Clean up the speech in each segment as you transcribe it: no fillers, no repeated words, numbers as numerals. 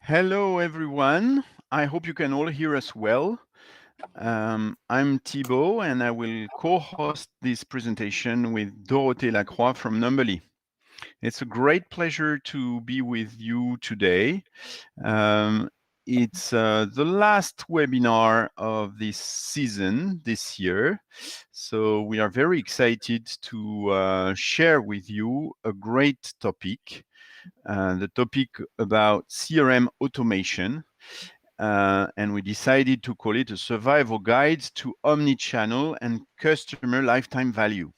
Hello, everyone. I hope you can all hear us well. I'm Thibaut, and I will co-host this presentation with Dorothée Lacroix from Numberly. It's a great pleasure to be with you today. It's the last webinar of this season this year, so we are very excited to share with you a great topic. The topic about CRM automation, and we decided to call it a survival guide to omnichannel and customer lifetime value.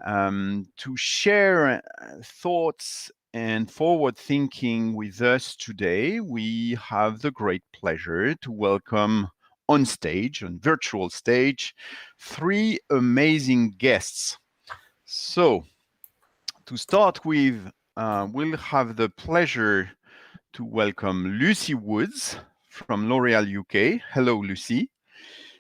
To share thoughts and forward thinking with us today, we have the great pleasure to welcome on stage, on virtual stage, three amazing guests. So, to start with, we'll have the pleasure to welcome Lucy Woods from L'Oréal UK. Hello, Lucy.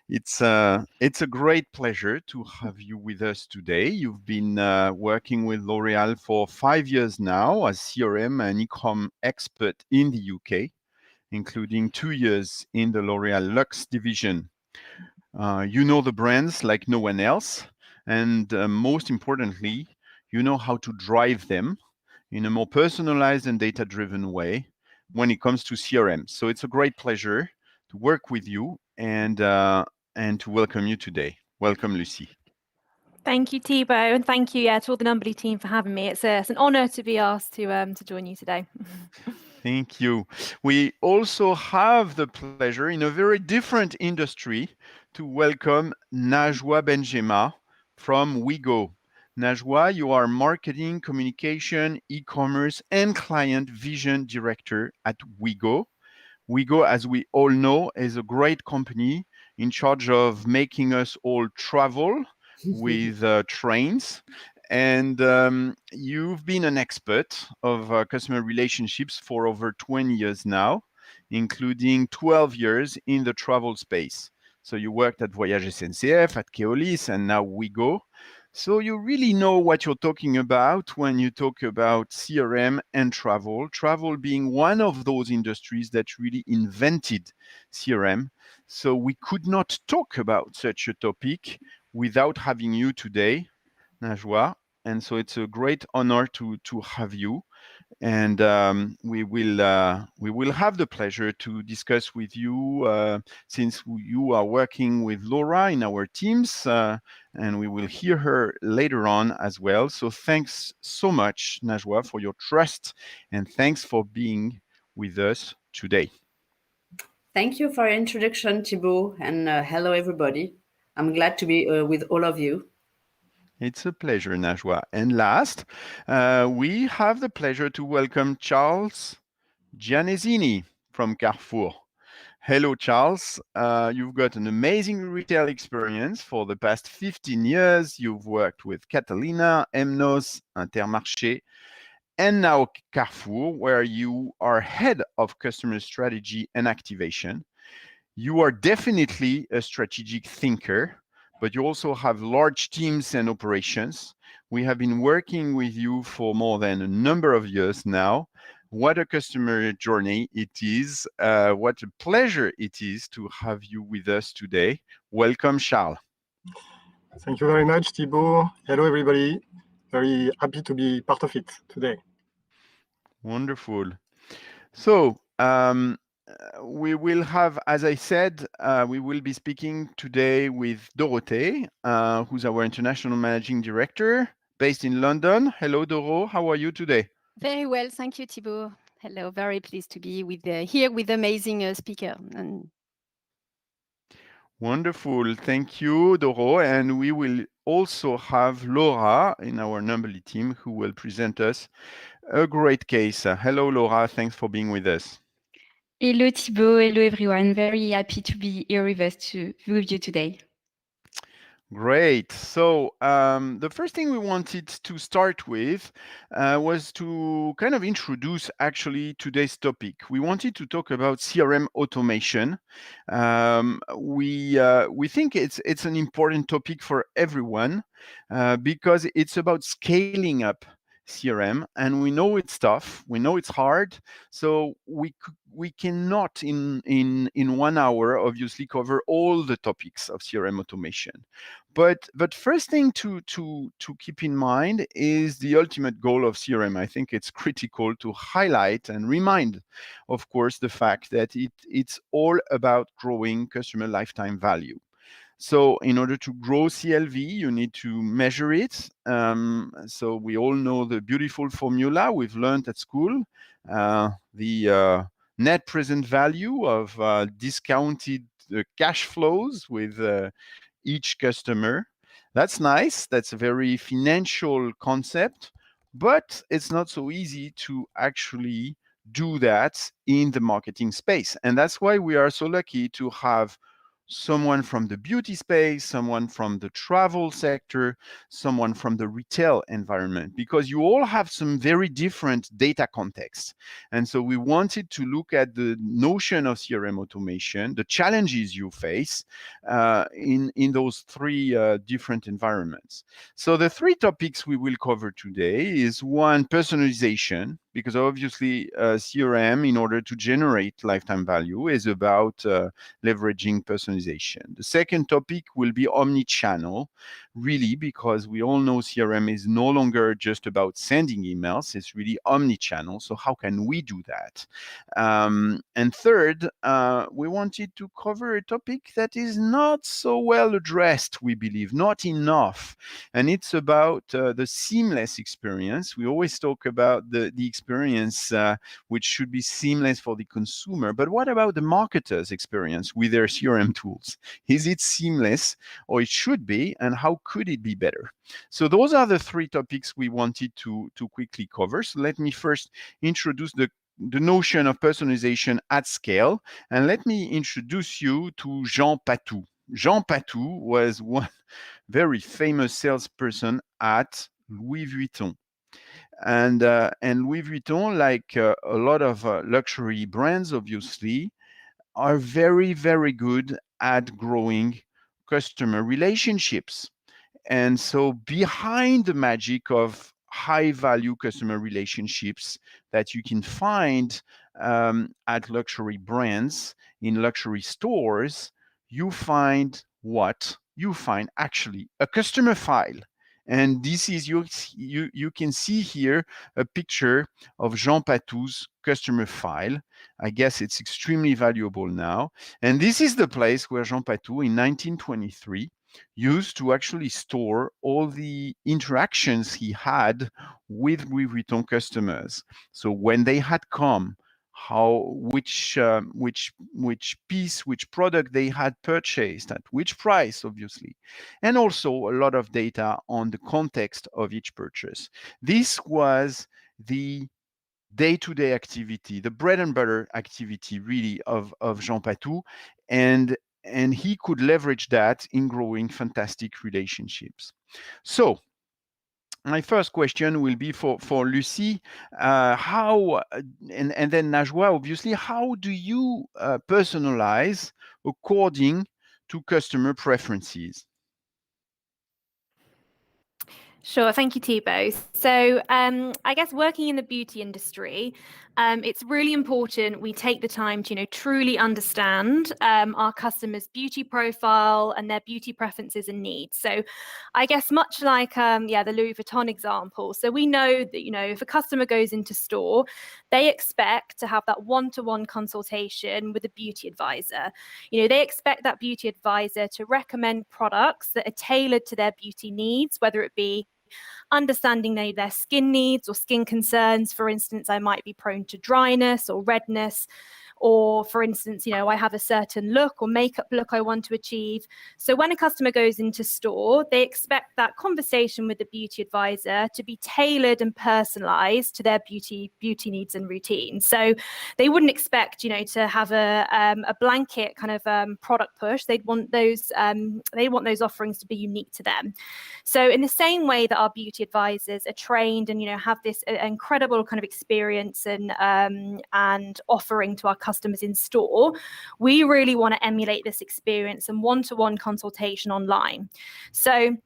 It's a great pleasure to have you with us today. You've been working with L'Oréal for 5 years now as CRM and e-com expert in the UK, including 2 years in the L'Oréal Luxe division. You know the brands like no one else, and most importantly, you know how to drive them in a more personalized and data-driven way when it comes to CRM. So it's a great pleasure to work with you and to welcome you today. Welcome, Lucy. Thank you, Thibaut, and thank you to all the Numberly team for having me. It's an honour to be asked to join you today. Thank you. We also have the pleasure in a very different industry to welcome Najwa Benjema from OUIGO. Najwa, you are Marketing, Communication, E-commerce, and Client Vision Director at OUIGO. OUIGO, as we all know, is a great company in charge of making us all travel with trains. And you've been an expert of customer relationships for over 20 years now, including 12 years in the travel space. So you worked at Voyage SNCF, at Keolis, and now OUIGO. So you really know what you're talking about when you talk about CRM and travel being one of those industries that really invented CRM. So we could not talk about such a topic without having you today, Najwa. And so it's a great honor to have you. And we will have the pleasure to discuss with you since you are working with Laura in our teams, and we will hear her later on as well. So thanks so much, Najwa, for your trust, and thanks for being with us today. Thank you for your introduction, Thibaut, and hello, everybody. I'm glad to be with all of you. It's a pleasure, Najwa. And last, we have the pleasure to welcome Charles Gianesini from Carrefour. Hello, Charles. You've got an amazing retail experience for the past 15 years. You've worked with Catalina, Emnos, Intermarché, and now Carrefour, where you are head of customer strategy and activation. You are definitely a strategic thinker, but you also have large teams and operations. We have been working with you for more than a number of years now. What a customer journey it is. What a pleasure it is to have you with us today. Welcome, Charles. Thank you very much, Thibaut. Hello, everybody. Very happy to be part of it today. Wonderful. So, we will have, as I said, we will be speaking today with Dorothée, who's our International Managing Director based in London. Hello, Doro. How are you today? Very well. Thank you, Thibaut. Hello. Very pleased to be here with amazing speaker. Wonderful. Thank you, Doro. And we will also have Laura in our Numberly team who will present us a great case. Hello, Laura. Thanks for being with us. Hello, Thibaut. Hello, everyone. Very happy to be here with you today. Great. So the first thing we wanted to start with was to kind of introduce actually today's topic. We wanted to talk about CRM automation. We think it's an important topic for everyone because it's about scaling up CRM, and we know it's tough, we know it's hard, so we cannot in 1 hour obviously cover all the topics of CRM automation. But first thing to keep in mind is the ultimate goal of CRM. I think it's critical to highlight and remind, of course, the fact that it's all about growing customer lifetime value. So in order to grow CLV, you need to measure it. So we all know the beautiful formula we've learned at school, the net present value of discounted cash flows with each customer. That's nice. That's a very financial concept, but it's not so easy to actually do that in the marketing space. And that's why we are so lucky to have someone from the beauty space, someone from the travel sector, someone from the retail environment, because you all have some very different data contexts. And so we wanted to look at the notion of CRM automation, the challenges you face in those three different environments. So the three topics we will cover today is one, personalization, because obviously CRM, in order to generate lifetime value, is about leveraging personalization. The second topic will be omnichannel, really, because we all know CRM is no longer just about sending emails, it's really omnichannel. So how can we do that? And third, we wanted to cover a topic that is not so well addressed, we believe, not enough. And it's about the seamless experience. We always talk about the experience which should be seamless for the consumer. But what about the marketer's experience with their CRM tools? Is it seamless, or it should be, and how could it be better? So those are the three topics we wanted to quickly cover. So let me first introduce the notion of personalization at scale, and let me introduce you to Jean Patou. Jean Patou was one very famous salesperson at Louis Vuitton. And Louis Vuitton, like a lot of luxury brands, obviously, are very, very good at growing customer relationships. And so behind the magic of high value customer relationships that you can find at luxury brands, in luxury stores, you find what? You find actually a customer file. And this is, you can see here a picture of Jean Patou's customer file. I guess it's extremely valuable now. And this is the place where Jean Patou in 1923 used to actually store all the interactions he had with Louis Vuitton customers. So when they had come, which piece, which product they had purchased, at which price, obviously, and also a lot of data on the context of each purchase. This was the day-to-day activity, the bread and butter activity, really, of Jean Patou, and he could leverage that in growing fantastic relationships. So my first question will be for Lucie. How, and then Najwa, obviously, how do you personalize according to customer preferences? Sure, thank you, Thibaut. So I guess working in the beauty industry, it's really important we take the time to, truly understand our customers' beauty profile and their beauty preferences and needs. So I guess much like, the Louis Vuitton example. So we know that, if a customer goes into store, they expect to have that one-to-one consultation with a beauty advisor. They expect that beauty advisor to recommend products that are tailored to their beauty needs, whether it be understanding their skin needs or skin concerns. For instance, I might be prone to dryness or redness, or for instance, I have a certain look or makeup look I want to achieve. So when a customer goes into store, they expect that conversation with the beauty advisor to be tailored and personalized to their beauty needs and routines. So they wouldn't expect, to have a blanket kind of product push. They want those offerings to be unique to them. So in the same way that our beauty advisors are trained and, have this incredible kind of experience and offering to our customers in store, we really want to emulate this experience and one-to-one consultation online. So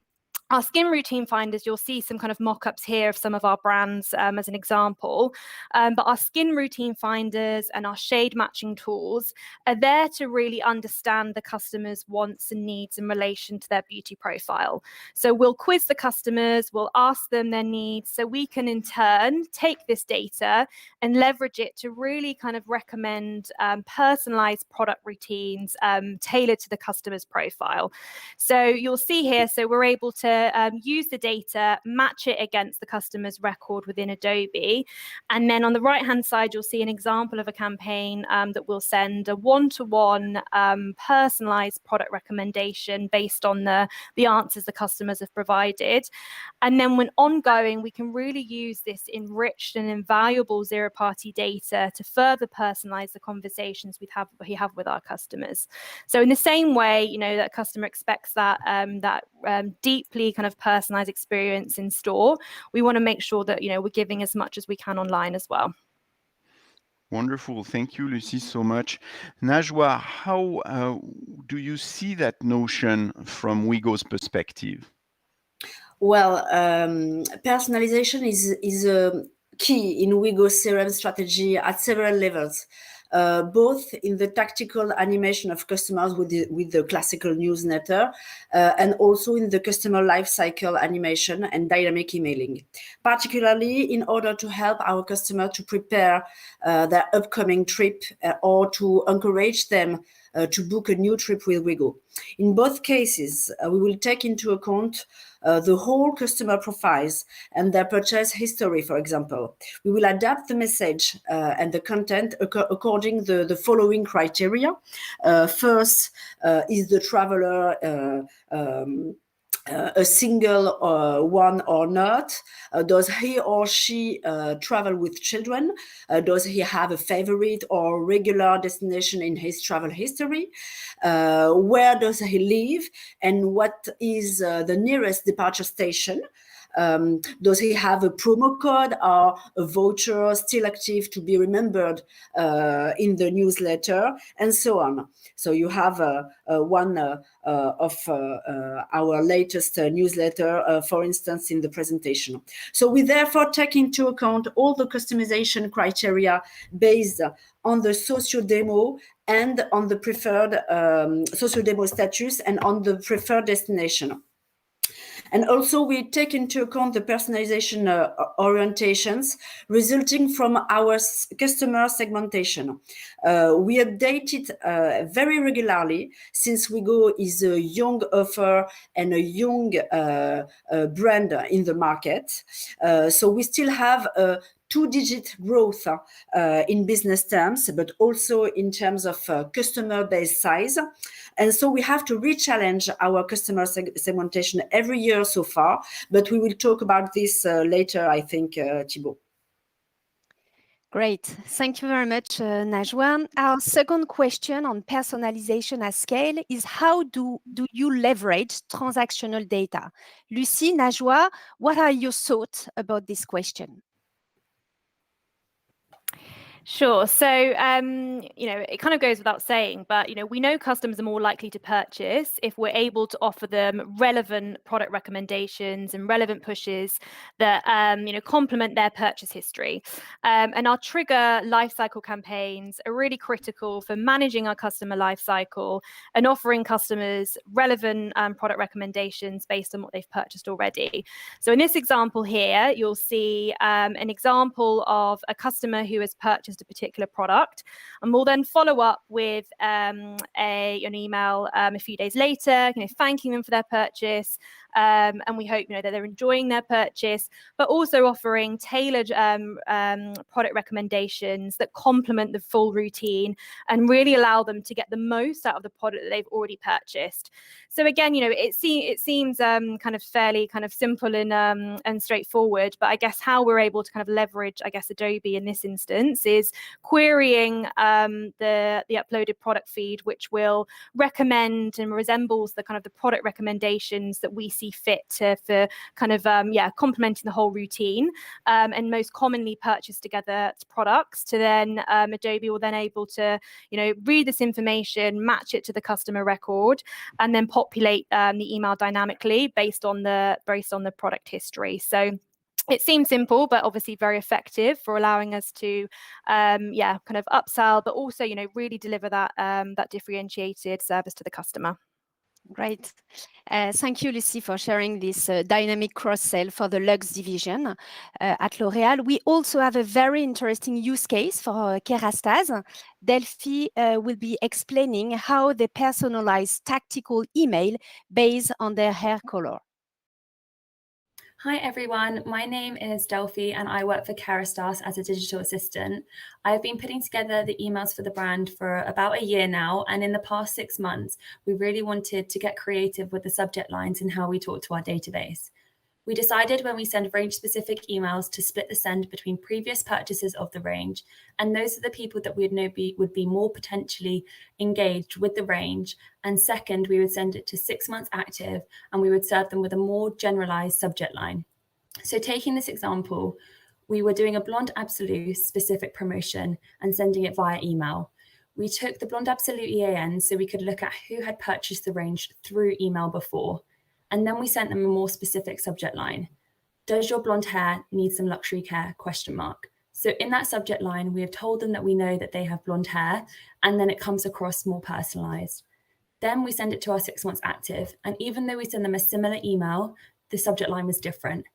Our skin routine finders, you'll see some kind of mock-ups here of some of our brands as an example, but our skin routine finders and our shade matching tools are there to really understand the customer's wants and needs in relation to their beauty profile. So we'll quiz the customers, we'll ask them their needs, so we can in turn take this data and leverage it to really kind of recommend personalized product routines tailored to the customer's profile. So you'll see here, so we're able to use the data, match it against the customer's record within Adobe. And then on the right-hand side, you'll see an example of a campaign that will send a one-to-one personalized product recommendation based on the answers the customers have provided. And then when ongoing, we can really use this enriched and invaluable zero-party data to further personalize the conversations we have with our customers. So in the same way, you know, that customer expects that deeply kind of personalized experience in store, we want to make sure that, you know, we're giving as much as we can online as well. Wonderful. Thank you, Lucy, so much. Najwa, how do you see that notion from OUIGO's perspective? Well, personalization is a key in OUIGO's CRM strategy at several levels. Both in the tactical animation of customers with the classical newsletter and also in the customer lifecycle animation and dynamic emailing, particularly in order to help our customer to prepare their upcoming trip or to encourage them to book a new trip with OUIGO. In both cases, we will take into account the whole customer profiles and their purchase history, for example. We will adapt the message and the content according to the following criteria. First, is the traveler a single one or not? Does he or she travel with children? Does he have a favorite or regular destination in his travel history? Where does he live? And what is the nearest departure station? Does he have a promo code or a voucher still active to be remembered in the newsletter, and so on? So you have one of our latest newsletter, for instance, in the presentation. So we therefore take into account all the customization criteria based on the socio-demo and on the preferred socio-demo status and on the preferred destination. And also we take into account the personalization orientations resulting from our customer segmentation. We update it very regularly since OUIGO is a young offer and a young brand in the market. So we still have a two-digit growth in business terms, but also in terms of customer base size. And so we have to re-challenge our customer segmentation every year so far, but we will talk about this later, I think, Thibaut. Great. Thank you very much, Najwa. Our second question on personalization at scale is how do you leverage transactional data? Lucy, Najwa, what are your thoughts about this question? Sure. So, you know, it kind of goes without saying, but, you know, we know customers are more likely to purchase if we're able to offer them relevant product recommendations and relevant pushes that, you know, complement their purchase history. And our trigger lifecycle campaigns are really critical for managing our customer lifecycle and offering customers relevant product recommendations based on what they've purchased already. So in this example here, you'll see an example of a customer who has purchased a particular product, and we'll then follow up with an email a few days later, you know, thanking them for their purchase, and we hope, you know, that they're enjoying their purchase, but also offering tailored product recommendations that complement the full routine and really allow them to get the most out of the product that they've already purchased. So again, you know, it seems kind of fairly kind of simple and straightforward, but I guess how we're able to kind of leverage, I guess, Adobe in this instance is is querying the uploaded product feed, which will recommend and resembles the kind of the product recommendations that we see fit for kind of complementing the whole routine, and most commonly purchased together products. To then Adobe will then able to read this information, match it to the customer record, and then populate the email dynamically based on the product history. So it seems simple, but obviously very effective for allowing us to, kind of upsell, but also, really deliver that differentiated service to the customer. Great. Thank you, Lucy, for sharing this dynamic cross-sell for the Luxe division at L'Oréal. We also have a very interesting use case for Kerastase. Delphi will be explaining how they personalize tactical email based on their hair color. Hi everyone, my name is Delphi and I work for Kerastase as a digital assistant. I've been putting together the emails for the brand for about a year now, and in the past 6 months, we really wanted to get creative with the subject lines and how we talk to our database. We decided when we send range-specific emails to split the send between previous purchases of the range, and those are the people that we'd know would be more potentially engaged with the range. And second, we would send it to 6 months active, and we would serve them with a more generalized subject line. So taking this example, we were doing a Blonde Absolute specific promotion and sending it via email. We took the Blonde Absolute EAN so we could look at who had purchased the range through email before. And then we sent them a more specific subject line. Does your blonde hair need some luxury care? ? So in that subject line, we have told them that we know that they have blonde hair, and then it comes across more personalized. Then we send it to our 6 months active. And even though we send them a similar email, the subject line was different.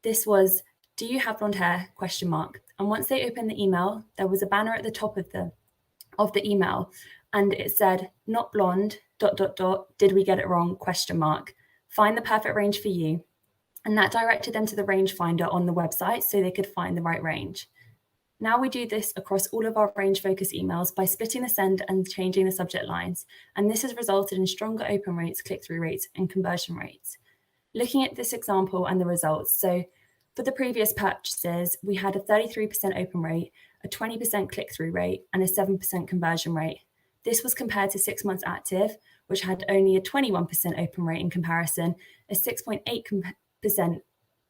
This was, do you have blonde hair? ? And once they opened the email, there was a banner at the top of the email, and it said, not blonde, ... did we get it wrong? ? Find the perfect range for you. And that directed them to the range finder on the website so they could find the right range. Now we do this across all of our range focus emails by splitting the send and changing the subject lines. And this has resulted in stronger open rates, click-through rates, and conversion rates. Looking at this example and the results. So for the previous purchases, we had a 33% open rate, a 20% click-through rate, and a 7% conversion rate. This was compared to 6 months active, which had only a 21% open rate in comparison, a 6.8%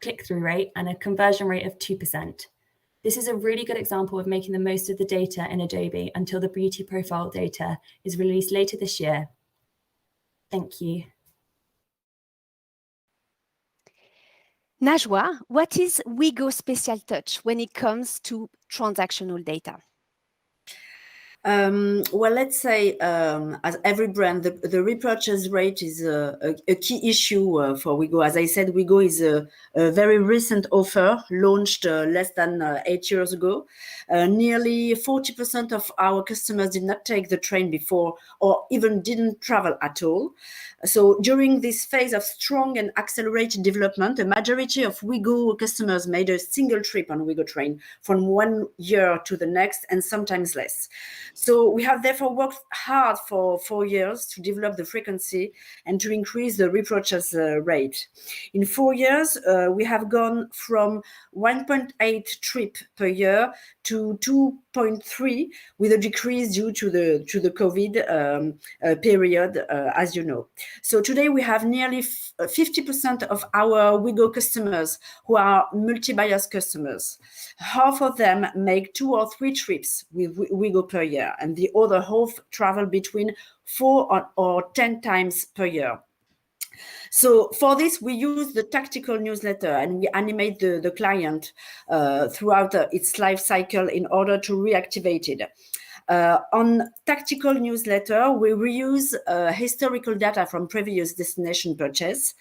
click-through rate, and a conversion rate of 2%. This is a really good example of making the most of the data in Adobe until the beauty profile data is released later this year. Thank you. Najwa, what is OUIGO special touch when it comes to transactional data? Well, let's say, as every brand, the repurchase rate is a key issue for OUIGO. As I said, OUIGO is a very recent offer launched less than 8 years ago. Nearly 40% of our customers did not take the train before or even didn't travel at all. So during this phase of strong and accelerated development, a majority of OUIGO customers made a single trip on OUIGO train from 1 year to the next, and sometimes less. So we have therefore worked hard for 4 years to develop the frequency and to increase the repurchase rate. In 4 years, we have gone from 1.8 trip per year to 2.3, with a decrease due to the COVID period, as you know. So today we have nearly 50% of our OUIGO customers who are multi-buyers customers. Half of them make 2 or 3 trips with OUIGO per year, and the other half travel between 4 or 10 times per year. So for this, we use the tactical newsletter, and we animate the client throughout its life cycle in order to reactivate it. On tactical newsletter, we reuse historical data from previous destination purchase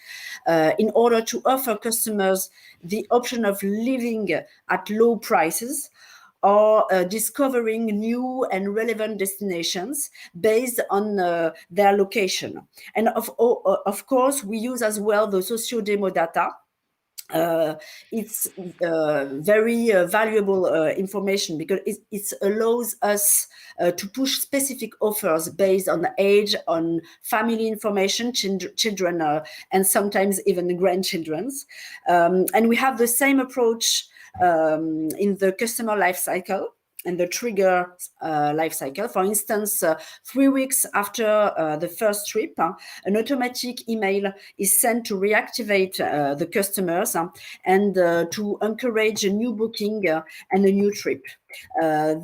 in order to offer customers the option of living at low prices or discovering new and relevant destinations based on their location. And of course, we use as well the socio-demo data. It's very valuable information because it allows us to push specific offers based on age, on family information, children, and sometimes even grandchildren's. And we have the same approach in the customer life cycle. and the trigger life cycle. For instance, 3 weeks after the first trip, an automatic email is sent to reactivate the customers and to encourage a new booking and a new trip.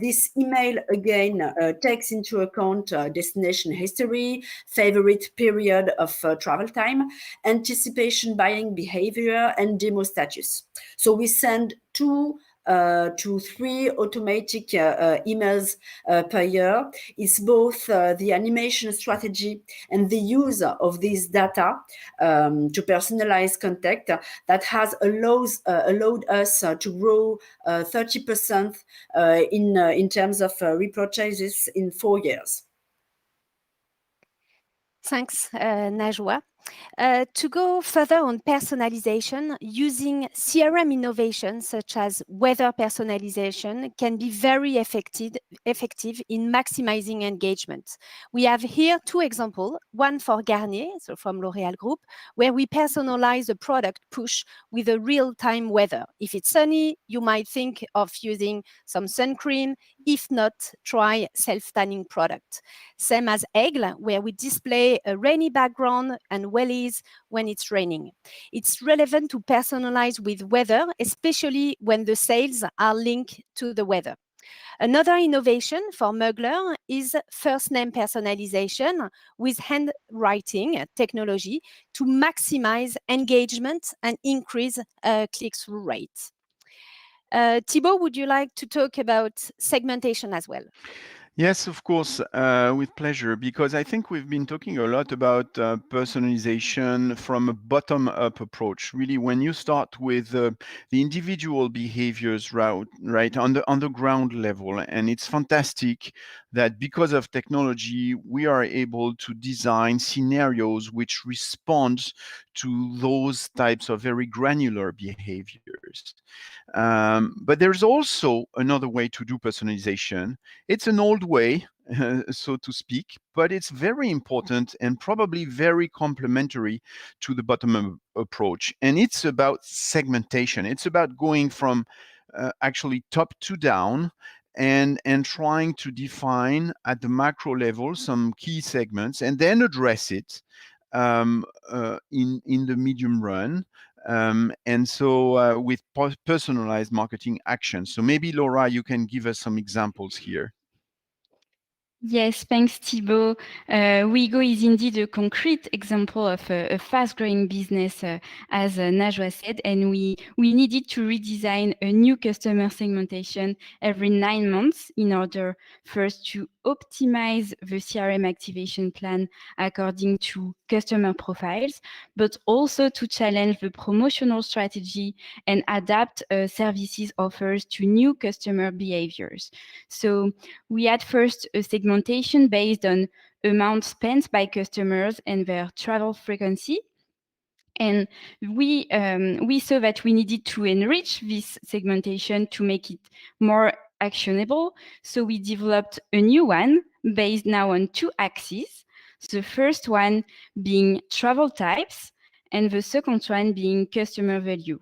This email again takes into account destination history, favorite period of travel time, anticipation buying behavior, and demo status. So we send 2 to 3 automatic emails per year. It's both the animation strategy and the use of this data to personalize content that has allowed us to grow 30% in terms of repurchases in 4 years. Thanks, Najwa. To go further on personalization, using CRM innovations such as weather personalization can be very effective in maximizing engagement. We have here 2 examples, one for Garnier, so from L'Oréal Group, where we personalize the product push with a real-time weather. If it's sunny, you might think of using some sun cream. If not, try self-tanning product. Same as Aigle, where we display a rainy background and wellies when it's raining. It's relevant to personalize with weather, especially when the sales are linked to the weather. Another innovation for Mugler is first name personalization with handwriting technology to maximize engagement and increase click-through rate. Thibaut, would you like to talk about segmentation as well? Yes, of course, with pleasure, because I think we've been talking a lot about personalization from a bottom-up approach. Really, when you start with the individual behaviors right on the ground level, and it's fantastic that because of technology, we are able to design scenarios which respond to those types of very granular behaviors. But there's also another way to do personalization. It's an old way, so to speak, but it's very important and probably very complementary to the bottom-up approach. And it's about segmentation. It's about going from actually top to down and trying to define at the macro level some key segments and then address it in the medium run. And so with personalized marketing actions. So maybe Laura, you can give us some examples here. Yes, thanks, Thibaut. OUIGO is indeed a concrete example of a fast-growing business, as Najwa said, and we needed to redesign a new customer segmentation every 9 months in order first to optimize the CRM activation plan according to customer profiles, but also to challenge the promotional strategy and adapt services offers to new customer behaviors. So we had first a segmentation based on amount spent by customers and their travel frequency. And we saw that we needed to enrich this segmentation to make it more actionable. So we developed a new one based now on 2 axes. So the first one being travel types and the second one being customer value.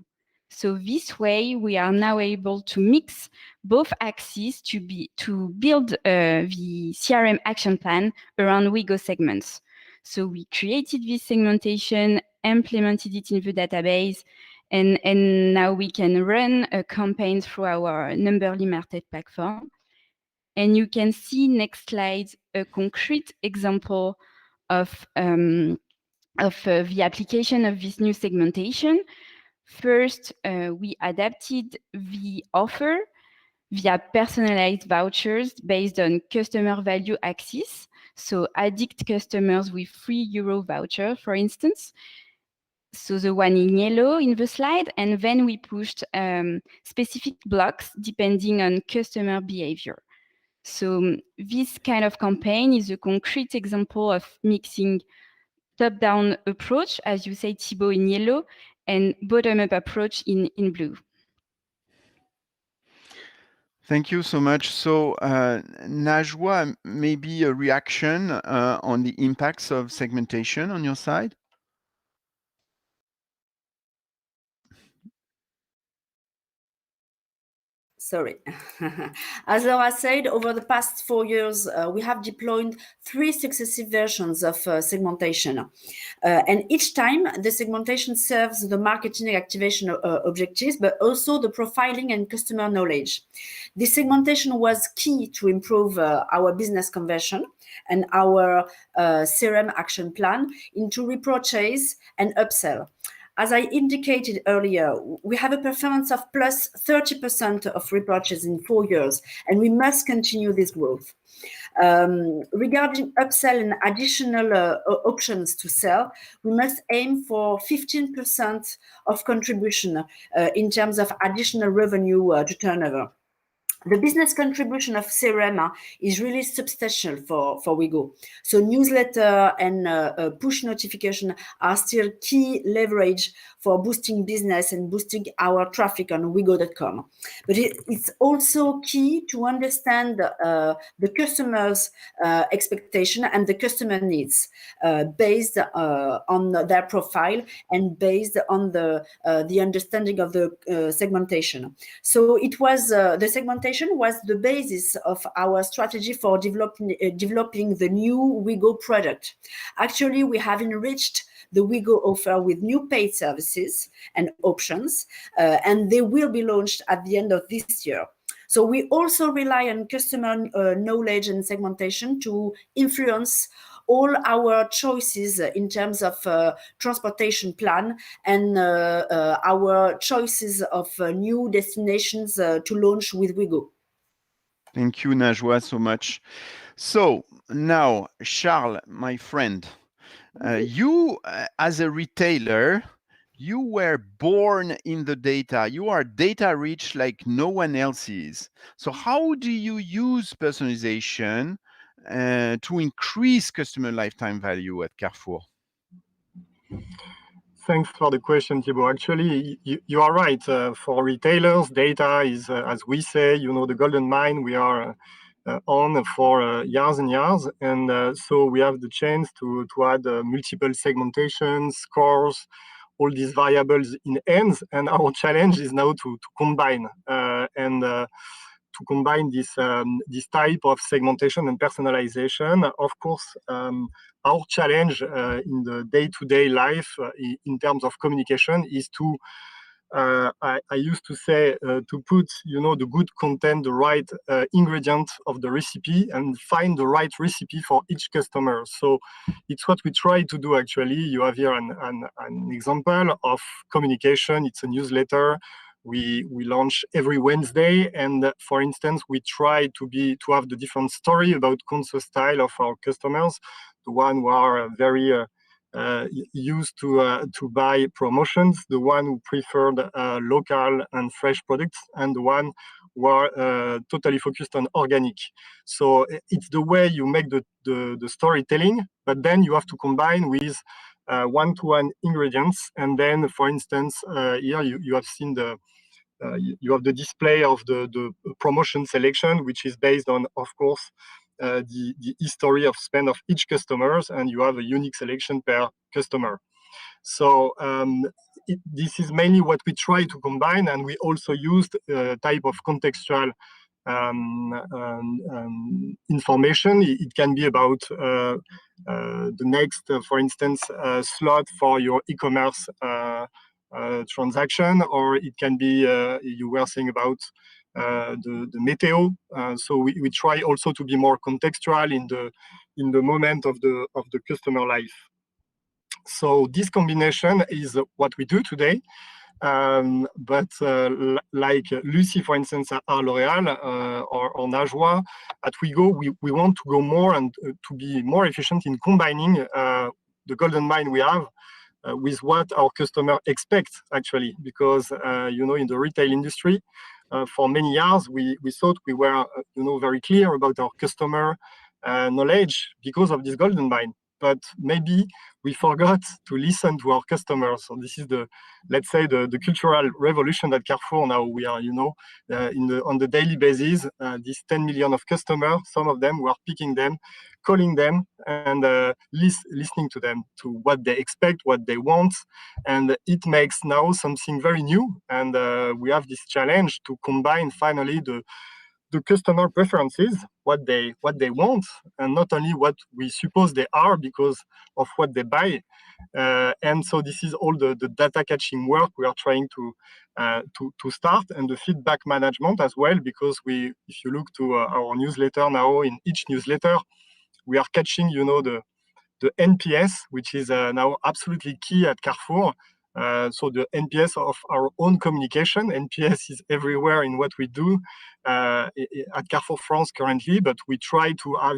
So this way, we are now able to mix both axes to build the CRM action plan around OUIGO segments. So we created this segmentation, implemented it in the database, and now we can run a campaign through our Numberly Martech platform. And you can see next slide a concrete example of the application of this new segmentation. First, we adapted the offer via personalized vouchers based on customer value axis. So addict customers with €3 voucher, for instance. So the one in yellow in the slide, and then we pushed specific blocks depending on customer behavior. So this kind of campaign is a concrete example of mixing top-down approach, as you say, Thibaut, in yellow, and bottom-up approach in blue. Thank you so much. So Najwa, maybe a reaction on the impacts of segmentation on your side? Sorry. As Laura said, over the past 4 years, we have deployed 3 successive versions of segmentation. And each time, the segmentation serves the marketing activation objectives, but also the profiling and customer knowledge. This segmentation was key to improve our business conversion and our CRM action plan into repurchase and upsell. As I indicated earlier, we have a performance of plus 30% of repurchase in 4 years, and we must continue this growth. Regarding upsell and additional options to sell, we must aim for 15% of contribution in terms of additional revenue to turnover. The business contribution of CRM is really substantial for OUIGO. So newsletter and push notification are still key leverage for boosting business and boosting our traffic on OUIGO.com. But it's also key to understand the customer's expectation and the customer needs based on their profile and based on the understanding of the segmentation. So it was the segmentation was the basis of our strategy for developing the new OUIGO product. Actually, we have enriched the OUIGO offer with new paid services and options, and they will be launched at the end of this year. So we also rely on customer knowledge and segmentation to influence all our choices in terms of transportation plan and our choices of new destinations to launch with OUIGO. Thank you, Najwa, so much. So now, Charles, my friend, you as a retailer, you were born in the data. You are data rich like no one else is. So how do you use personalization to increase customer lifetime value at Carrefour? Thanks for the question, Thibaut. Actually, you are right. For retailers, data is, as we say, the golden mine we are on for years and years. And so we have the chance to add multiple segmentations, scores, all these variables in hands. And our challenge is now to combine to combine this type of segmentation and personalization. Of course, our challenge in the day-to-day life in terms of communication is to I used to say to put the good content, the right ingredient of the recipe, and find the right recipe for each customer. So it's what we try to do. Actually, you have here an example of communication. It's a newsletter we launch every Wednesday, and for instance, we try to have the different story about conscious style of our customers, the one who are very used to buy promotions, the one who preferred local and fresh products, and the one who are totally focused on organic. So it's the way you make the storytelling, but then you have to combine with one-to-one ingredients. And then, for instance, here you have seen you have the display of the promotion selection, which is based on, of course, the history of spend of each customers, and you have a unique selection per customer. So this is mainly what we try to combine, and we also used a type of contextual information. It can be about the next, for instance, slot for your e-commerce transaction, or it can be you were saying about the meteo. So we try also to be more contextual in the moment of the customer life. So this combination is what we do today. But like Lucy, for instance, at L'Oréal or Najwa, at OUIGO, we want to go more and to be more efficient in combining the golden mine we have with what our customer expects, actually, because in the retail industry, for many years we thought we were very clear about our customer knowledge because of this golden mine. but maybe we forgot to listen to our customers. So this is let's say the cultural revolution at Carrefour. Now we are, on the daily basis, these 10 million of customers, some of them, we are picking them, calling them, and listening to them, to what they expect, what they want. And it makes now something very new. And we have this challenge to combine finally the customer preferences, what they want, and not only what we suppose they are because of what they buy. And so this is all the data catching work we are trying to start, and the feedback management as well, because if you look to our newsletter now, in each newsletter, we are catching, the NPS, which is now absolutely key at Carrefour. So the NPS of our own communication, NPS is everywhere in what we do at Carrefour France currently, but we try to have,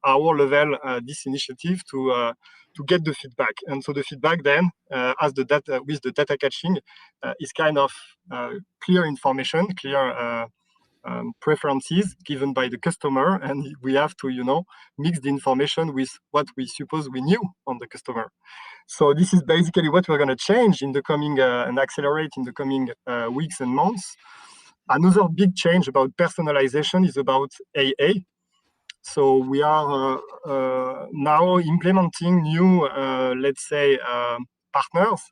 our level, this initiative to get the feedback. And so the feedback then, as the data with the data catching, is kind of clear information, clear preferences given by the customer, and we have to mix the information with what we suppose we knew on the customer. So this is basically what we're going to change in the coming and accelerate in the coming weeks and months. Another big change about personalization is about AA. So we are now implementing new, let's say, partners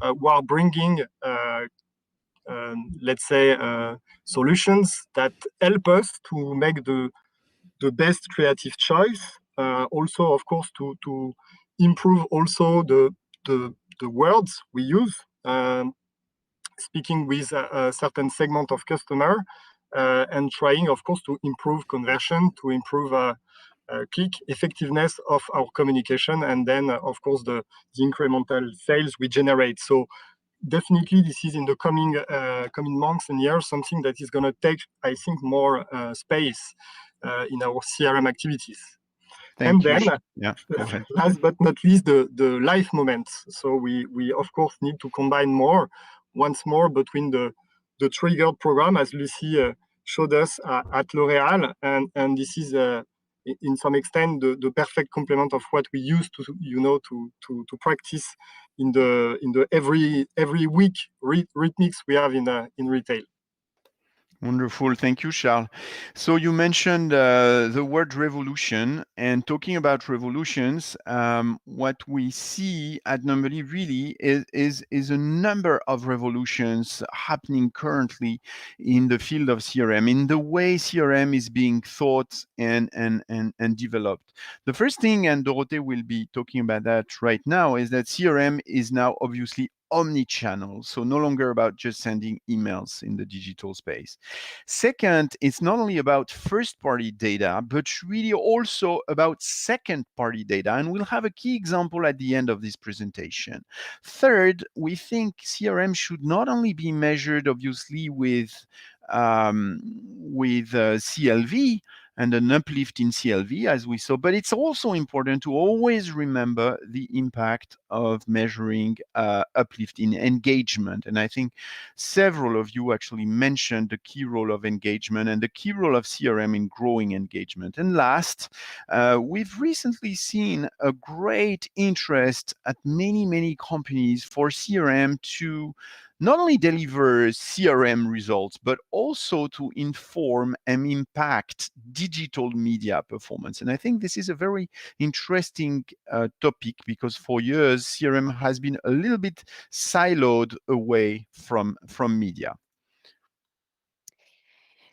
who are bringing let's say, solutions that help us to make the best creative choice. Also, of course, to improve also the words we use, speaking with a certain segment of customer, and trying, of course, to improve conversion, to improve click effectiveness of our communication, and then, of course, the incremental sales we generate. So definitely this is in the coming months and years something that is going to take, I think, more space in our CRM activities. Thank you. Then, yeah, go ahead. Last but not least, the life moments. So we of course need to combine once more between the triggered program, as Lucie showed us at L'Oréal, and this is in some extent the perfect complement of what we used to practice in the every week rhythmics we have in retail. Wonderful. Thank you, Charles. So you mentioned the word revolution, and talking about revolutions, what we see at Numbly really is a number of revolutions happening currently in the field of CRM, in the way CRM is being thought and developed. The first thing, and Dorothée will be talking about that right now, is that CRM is now obviously omnichannel, so no longer about just sending emails in the digital space. Second, it's not only about first-party data, but really also about second-party data, and we'll have a key example at the end of this presentation. Third, we think CRM should not only be measured, obviously, with CLV, and an uplift in CLV, as we saw, but it's also important to always remember the impact of measuring uplift in engagement. And I think several of you actually mentioned the key role of engagement and the key role of CRM in growing engagement. And last, we've recently seen a great interest at many companies for CRM to not only deliver CRM results, but also to inform and impact digital media performance. And I think this is a very interesting topic, because for years, CRM has been a little bit siloed away from media.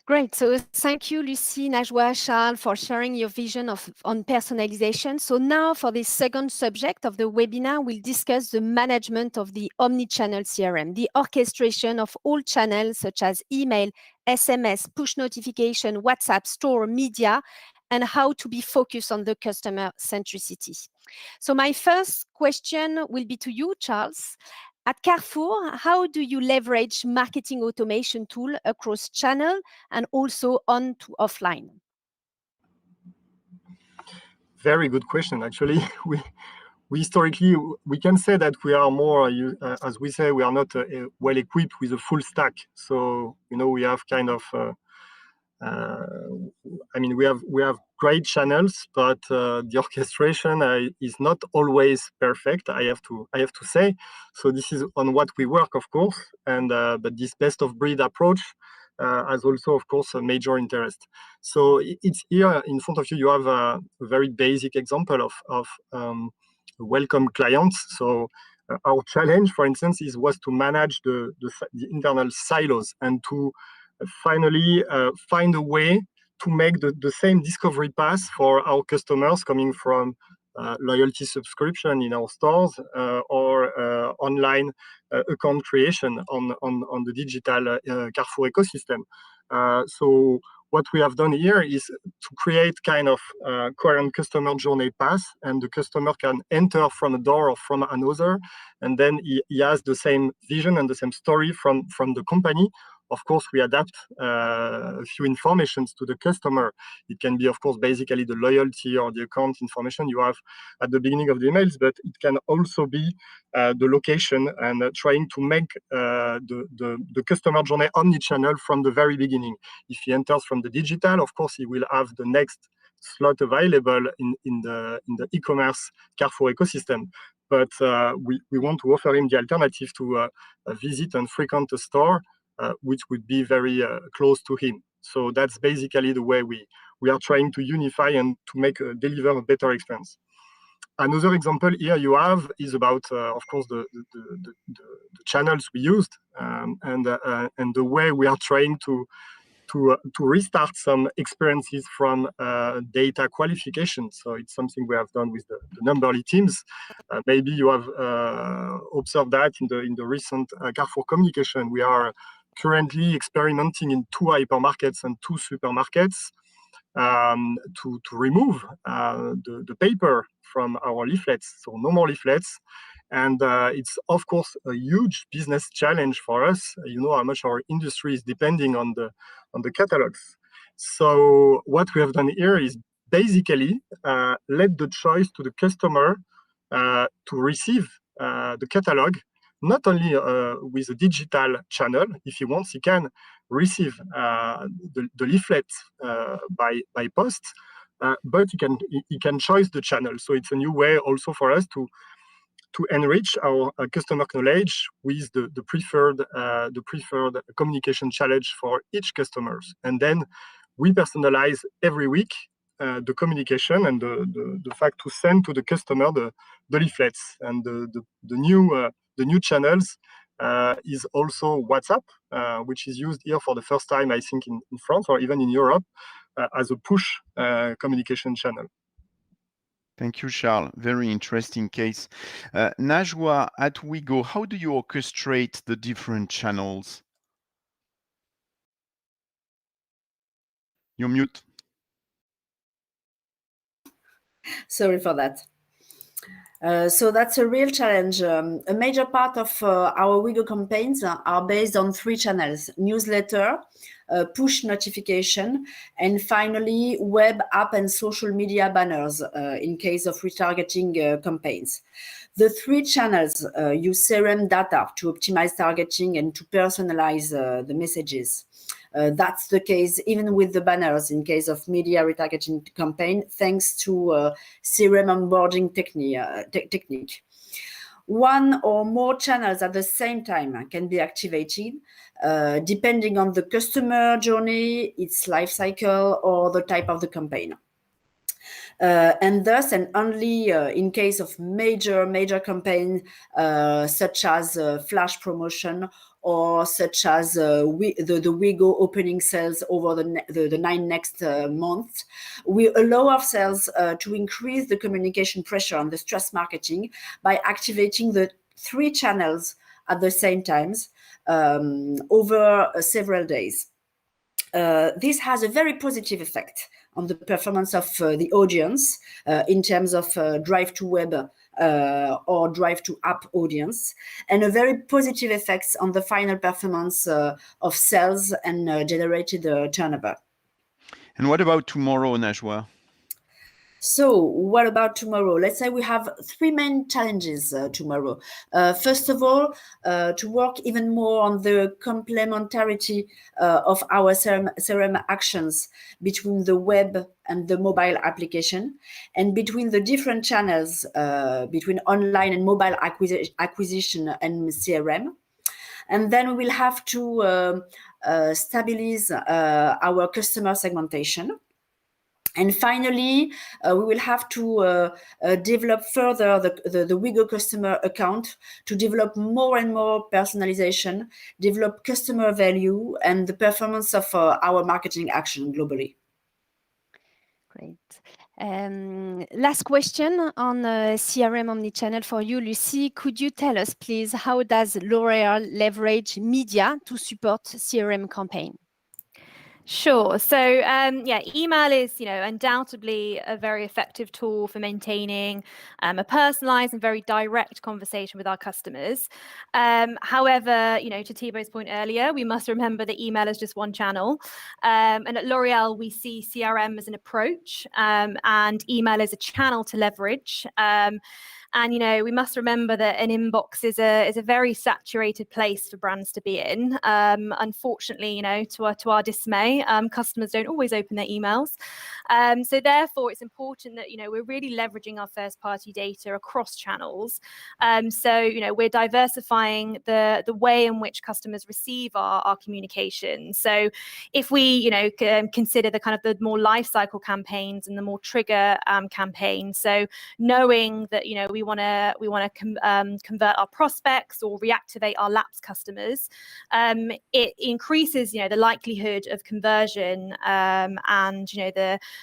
Great. So thank you, Lucie, Najwa, Charles, for sharing your vision on personalization. So now for this second subject of the webinar, we'll discuss the management of the omnichannel CRM, the orchestration of all channels such as email, SMS, push notification, WhatsApp, store, media, and how to be focused on the customer centricity. So my first question will be to you, Charles. At Carrefour, how do you leverage marketing automation tool across channel and also on to offline? Very good question. Actually, we historically, we can say that we are more, as we say, we are not well equipped with a full stack. So, we have kind of I mean, we have great channels, but the orchestration is not always perfect. I have to say. So this is on what we work, of course, and but this best of breed approach has also, of course, a major interest. So it's here in front of you. You have a very basic example of welcome clients. So our challenge, for instance, was to manage the internal silos and to finally find a way to make the same discovery path for our customers coming from loyalty subscription in our stores or online account creation on the digital Carrefour ecosystem. So what we have done here is to create kind of coherent customer journey path, and the customer can enter from a door or from another, and then he has the same vision and the same story from the company. Of course, we adapt a few informations to the customer. It can be, of course, basically the loyalty or the account information you have at the beginning of the emails, but it can also be the location and trying to make the customer journey omnichannel from the very beginning. If he enters from the digital, of course, he will have the next slot available in the e-commerce Carrefour ecosystem. But we want to offer him the alternative to visit and frequent a store, which would be very close to him. So that's basically the way we are trying to unify and to make deliver a better experience. Another example here you have is about, of course, the channels we used and the way we are trying to restart some experiences from data qualification. So it's something we have done with the Numberly teams. Maybe you have observed that in the recent Carrefour communication. We are currently experimenting in 2 hypermarkets and 2 supermarkets to remove the paper from our leaflets, so no more leaflets. And it's, of course, a huge business challenge for us. You know how much our industry is depending on the catalogs. So what we have done here is basically let the choice to the customer to receive the catalog, not only with a digital channel. If he wants, he can receive the leaflet by post, but he can choose the channel. So it's a new way also for us to enrich our customer knowledge with the preferred communication challenge for each customers. And then we personalize every week the communication and the fact to send to the customer the leaflets. And the new channels is also WhatsApp, which is used here for the first time, I think, in France or even in Europe as a push communication channel. Thank you, Charles. Very interesting case. Najwa, at OUIGO, how do you orchestrate the different channels? You're mute. Sorry for that. So that's a real challenge. A major part of our OUIGO campaigns are based on 3 channels: newsletter, push notification, and finally web, app, and social media banners in case of retargeting campaigns. The 3 channels use CRM data to optimize targeting and to personalize the messages. That's the case even with the banners in case of media retargeting campaign, thanks to CRM onboarding technique. 1 or more channels at the same time can be activated, depending on the customer journey, its life cycle, or the type of the campaign. And thus, and only in case of major campaign, such as flash promotion, or such as the OUIGO opening sales over the 9 next months, we allow ourselves to increase the communication pressure on the stress marketing by activating the 3 channels at the same times over several days. This has a very positive effect on the performance of the audience in terms of drive to web or drive to app audience, and a very positive effects on the final performance of sales and generated turnover. And what about tomorrow, Najwa? So what about tomorrow? Let's say we have three main challenges tomorrow. First of all, to work even more on the complementarity of our CRM actions between the web and the mobile application, and between the different channels, between online and mobile acquisition and CRM. And then we will have to stabilize our customer segmentation. And finally, we will have to develop further the OUIGO customer account to develop more and more personalization, develop customer value, and the performance of our marketing action globally. Great. Last question on CRM Omnichannel for you, Lucy. Could you tell us, please, how does L'Oréal leverage media to support CRM campaign? Sure. So yeah, email is, undoubtedly a very effective tool for maintaining a personalized and very direct conversation with our customers. However, to Thibaut's point earlier, we must remember that email is just one channel. And at L'Oréal, we see CRM as an approach and email as a channel to leverage. And we must remember that an inbox is a very saturated place for brands to be in. Unfortunately, to our dismay, customers don't always open their emails. So therefore, it's important that we're really leveraging our first-party data across channels. So we're diversifying the way in which customers receive our communication. So if we consider the kind of the more life cycle campaigns and the more trigger campaigns, so knowing that we want to convert our prospects or reactivate our lapsed customers, it increases the likelihood of conversion and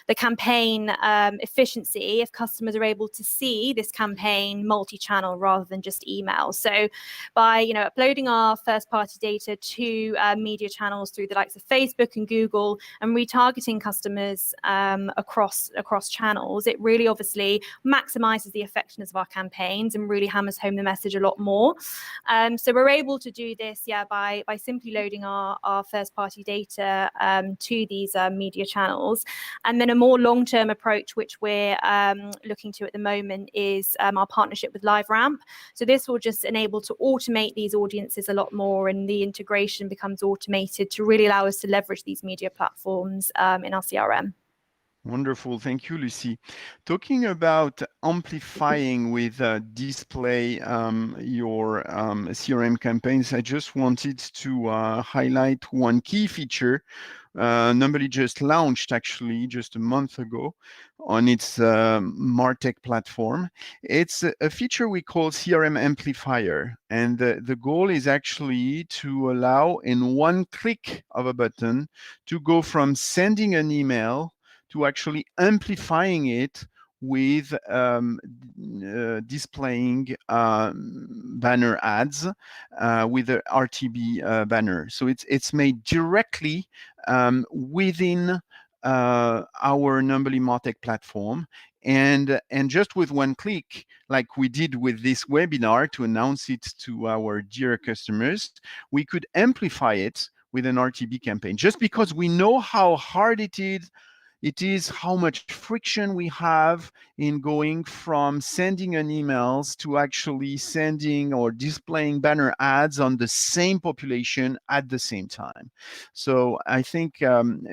the campaign efficiency if customers are able to see this campaign multi-channel rather than just email. So by uploading our first-party data to media channels through the likes of Facebook and Google and retargeting customers across channels, it really obviously maximizes the effectiveness of our campaigns and really hammers home the message a lot more. So we're able to do this, by simply loading our first-party data to these media channels. And then a more long-term approach, which we're looking to at the moment, is our partnership with LiveRamp. So this will just enable to automate these audiences a lot more, and the integration becomes automated to really allow us to leverage these media platforms in our CRM. Wonderful. Thank you, Lucy. Talking about amplifying with display your CRM campaigns, I just wanted to highlight one key feature. Numbly just launched actually just a month ago on its MarTech platform. It's a feature we call CRM Amplifier. And the goal is actually to allow in one click of a button to go from sending an email to actually amplifying it with displaying banner ads with the RTB banner. So it's made directly within our Numbly MarTech platform. And just with one click, like we did with this webinar to announce it to our dear customers, we could amplify it with an RTB campaign, just because we know how hard it is, how much friction we have in going from sending an emails to actually sending or displaying banner ads on the same population at the same time. So I think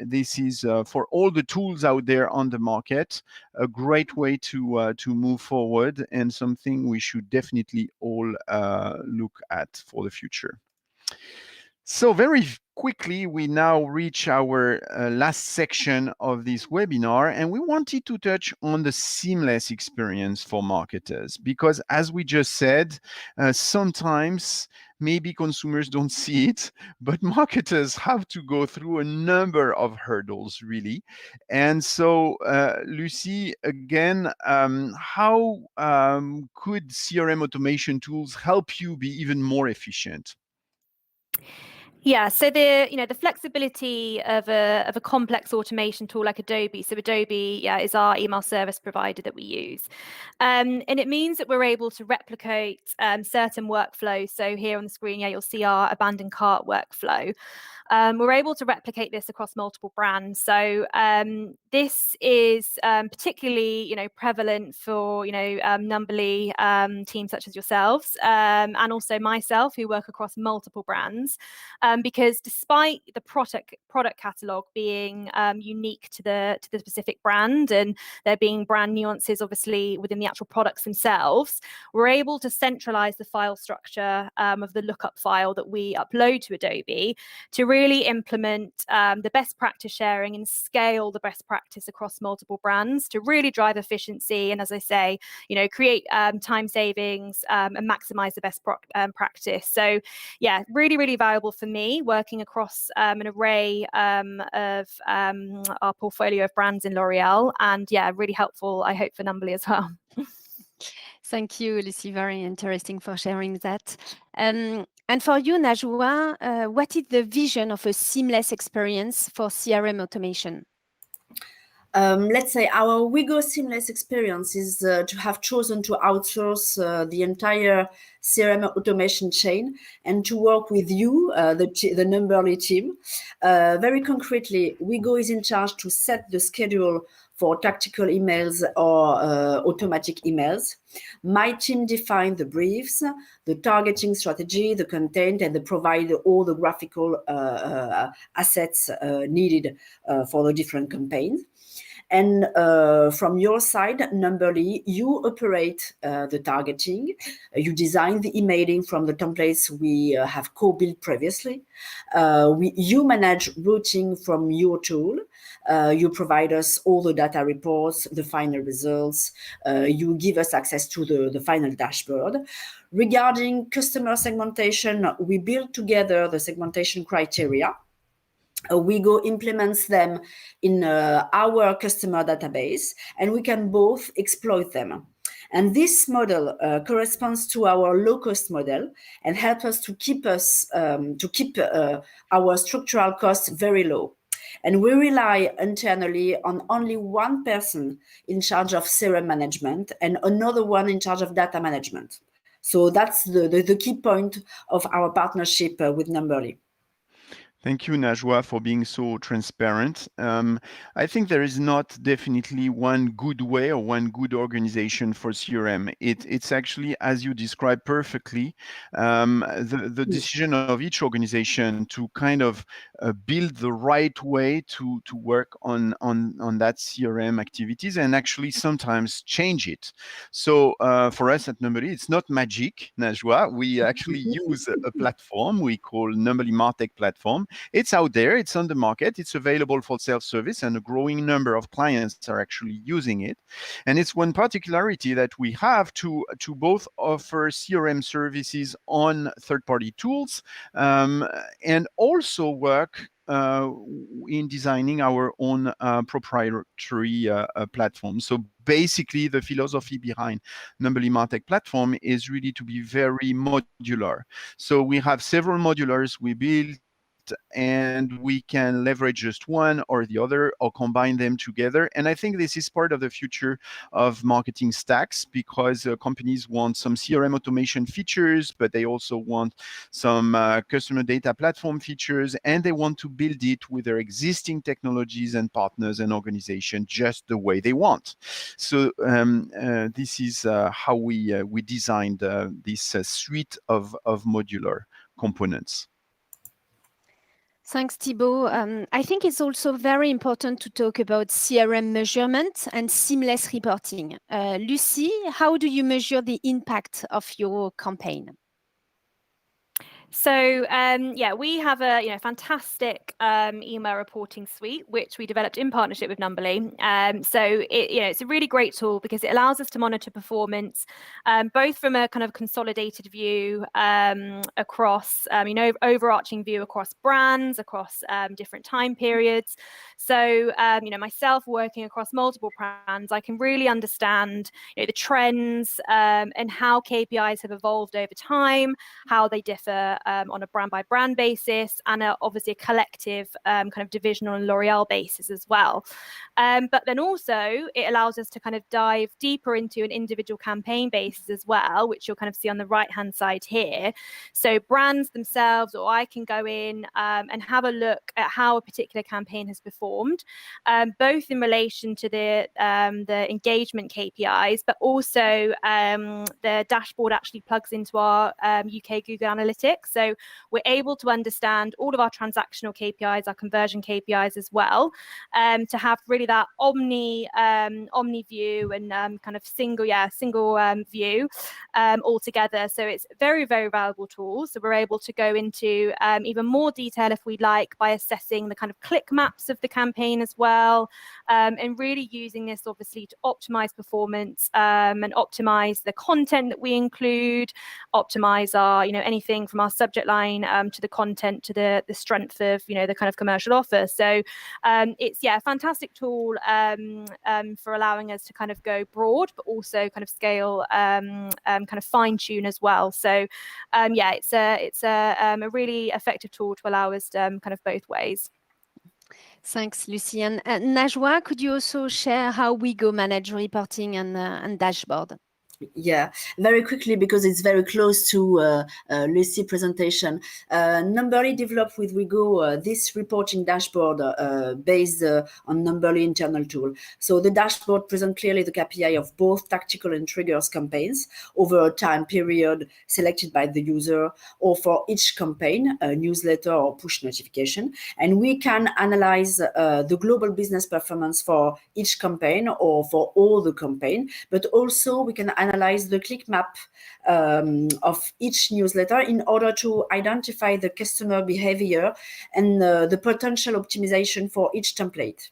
this is, for all the tools out there on the market, a great way to move forward, and something we should definitely all look at for the future. So very quickly, we now reach our last section of this webinar, and we wanted to touch on the seamless experience for marketers, because as we just said, sometimes maybe consumers don't see it, but marketers have to go through a number of hurdles, really. And so, Lucy, again, how could CRM automation tools help you be even more efficient? Yeah, so the flexibility of a complex automation tool like Adobe. So Adobe is our email service provider that we use, and it means that we're able to replicate certain workflows. So here on the screen, you'll see our abandoned cart workflow. we're able to replicate this across multiple brands. So this is particularly, prevalent for, Numberly teams such as yourselves, and also myself, who work across multiple brands, because despite the product catalog being unique to the specific brand, and there being brand nuances, obviously, within the actual products themselves, we're able to centralize the file structure of the lookup file that we upload to Adobe to really implement the best practice sharing and scale the best practice across multiple brands to really drive efficiency and, as I say, create time savings and maximize the best practice. So yeah, really, really valuable for me working across an array of our portfolio of brands in L'Oreal, and yeah, really helpful, I hope, for Numberly as well. Thank you, Lucy. Very interesting for sharing that. And for you, Najwa, what is the vision of a seamless experience for CRM automation? Let's say our OUIGO seamless experience is to have chosen to outsource the entire CRM automation chain and to work with you, the Numberly team. Very concretely, OUIGO is in charge to set the schedule for tactical emails or automatic emails. My team defines the briefs, the targeting strategy, the content, and they provide all the graphical assets needed for the different campaigns. And from your side, Numberly, you operate the targeting. You design the emailing from the templates we have co-built previously. You manage routing from your tool. You provide us all the data reports, the final results. You give us access to the final dashboard. Regarding customer segmentation, we build together the segmentation criteria. OUIGO implements them in our customer database, and we can both exploit them. And this model corresponds to our low-cost model and helps us to keep our structural costs very low. And we rely internally on only one person in charge of CRM management and another one in charge of data management. So that's the key point of our partnership with Numberly. Thank you, Najwa, for being so transparent. I think there is not definitely one good way or one good organization for CRM. It's actually, as you described perfectly, the decision of each organization to kind of build the right way to work on that CRM activities and actually sometimes change it. So for us at Numberly, it's not magic, Najwa. We actually use a platform we call Numberly Martech platform. It's out there, it's on the market, it's available for self-service, and a growing number of clients are actually using it. And it's one particularity that we have to both offer CRM services on third-party tools and also work in designing our own proprietary platform. So basically, the philosophy behind Numberly Martech platform is really to be very modular. So we have several modulars we build, and we can leverage just one or the other or combine them together. And I think this is part of the future of marketing stacks, because companies want some CRM automation features, but they also want some customer data platform features, and they want to build it with their existing technologies and partners and organization just the way they want. So this is how we designed this suite of modular components. Thanks, Thibaut. I think it's also very important to talk about CRM measurement and seamless reporting. Lucy, how do you measure the impact of your campaign? So yeah, we have a fantastic email reporting suite which we developed in partnership with Numberly. So it's a really great tool because it allows us to monitor performance both from a kind of consolidated view across overarching view across brands, across different time periods. So myself working across multiple brands, I can really understand the trends and how KPIs have evolved over time, how they differ on a brand by brand basis, and obviously a collective kind of divisional and L'Oreal basis as well. But then also it allows us to kind of dive deeper into an individual campaign basis as well, which you'll kind of see on the right hand side here. So brands themselves, or I can go in and have a look at how a particular campaign has performed, both in relation to the engagement KPIs, but also the dashboard actually plugs into our UK Google Analytics. So we're able to understand all of our transactional KPIs, our conversion KPIs as well, to have really that omni view and kind of single view all together. So it's very, very valuable tool. So we're able to go into even more detail if we'd like by assessing the kind of click maps of the campaign as well, and really using this obviously to optimize performance and optimize the content that we include, optimize our, anything from our subject line to the content to the strength of, the kind of commercial offer. So it's a fantastic tool for allowing us to kind of go broad, but also kind of scale, kind of fine tune as well. So it's a really effective tool to allow us kind of both ways. Thanks, Lucy. And Najwa, could you also share how OUIGO manage reporting and dashboard? Yeah, very quickly, because it's very close to Lucy's presentation. Numberly developed with OUIGO this reporting dashboard based on Numberly internal tool. So the dashboard presents clearly the KPI of both tactical and triggers campaigns over a time period selected by the user, or for each campaign, a newsletter or push notification. And we can analyze the global business performance for each campaign or for all the campaign, but also we can analyze the click map of each newsletter in order to identify the customer behavior and the potential optimization for each template.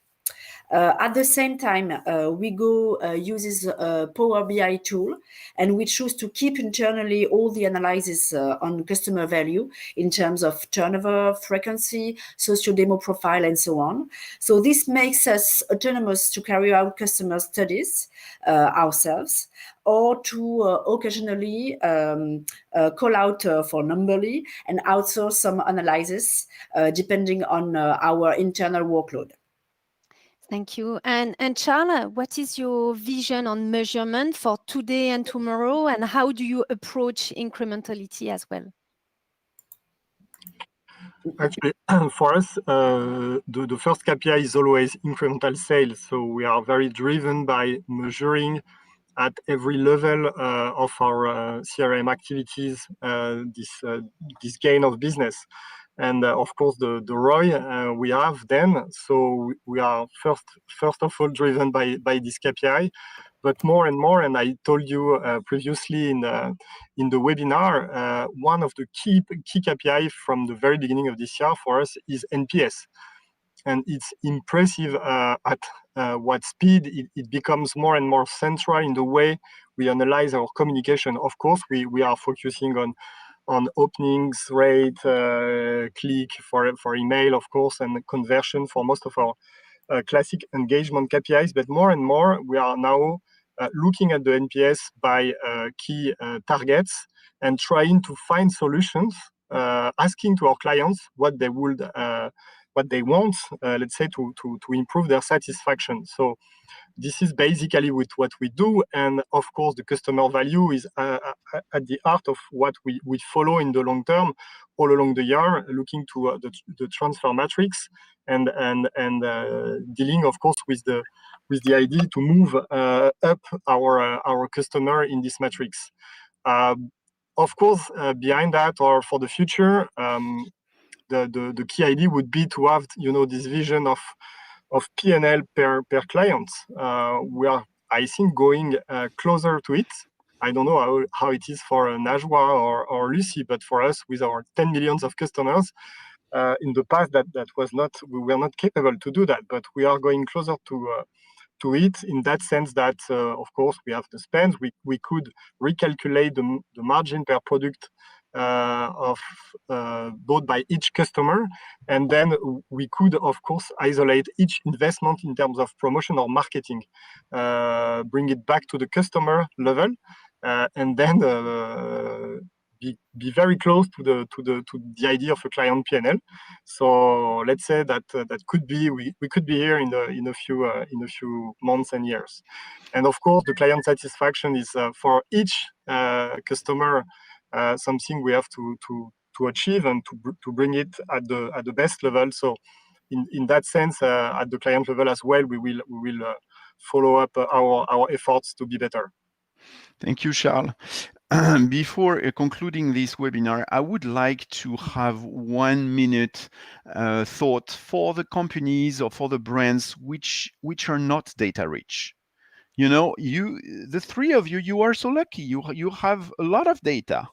At the same time, OUIGO uses a Power BI tool, and we choose to keep internally all the analysis on customer value in terms of turnover, frequency, socio-demo profile, and so on. So this makes us autonomous to carry out customer studies ourselves, or to occasionally call out for Numberly and outsource some analysis depending on our internal workload. Thank you. And Charles, what is your vision on measurement for today and tomorrow, and how do you approach incrementality as well? Actually, for us, the first KPI is always incremental sales. So we are very driven by measuring at every level of our CRM activities this gain of business. And of course, the ROI we have then. So we are first of all driven by this KPI, but more and more. And I told you previously in the webinar, one of the key KPI from the very beginning of this year for us is NPS. And it's impressive at what speed it becomes more and more central in the way we analyze our communication. Of course, we are focusing on openings rate, click for email, of course, and conversion for most of our classic engagement KPIs. But more and more, we are now looking at the NPS by key targets and trying to find solutions, asking to our clients what they would what they want, let's say, to improve their satisfaction. So this is basically with what we do. And of course, the customer value is at the heart of what we follow in the long term, all along the year, looking to the transfer matrix and dealing, of course, with the idea to move up our customer in this matrix. Of course, behind that, or for the future, the key idea would be to have, this vision of P&L per client. We are, I think, going closer to it. I don't know how it is for Najwa or Lucy, but for us, with our 10 millions of customers, in the past, we were not capable to do that. But we are going closer to it in that sense that, of course, we have the spend. We could recalculate the margin per product bought by each customer, and then we could, of course, isolate each investment in terms of promotion or marketing, bring it back to the customer level, and then be very close to the idea of a client P&L. So let's say that that could be we could be here in a few months and years. And of course, the client satisfaction is for each customer something we have to achieve and to bring it at the best level. So in that sense, at the client level as well, we will follow up our efforts to be better. Thank you, Charles. Before concluding this webinar, I would like to have 1 minute thought for the companies or for the brands which are not data rich. You know, the three of you, you are so lucky. You have a lot of data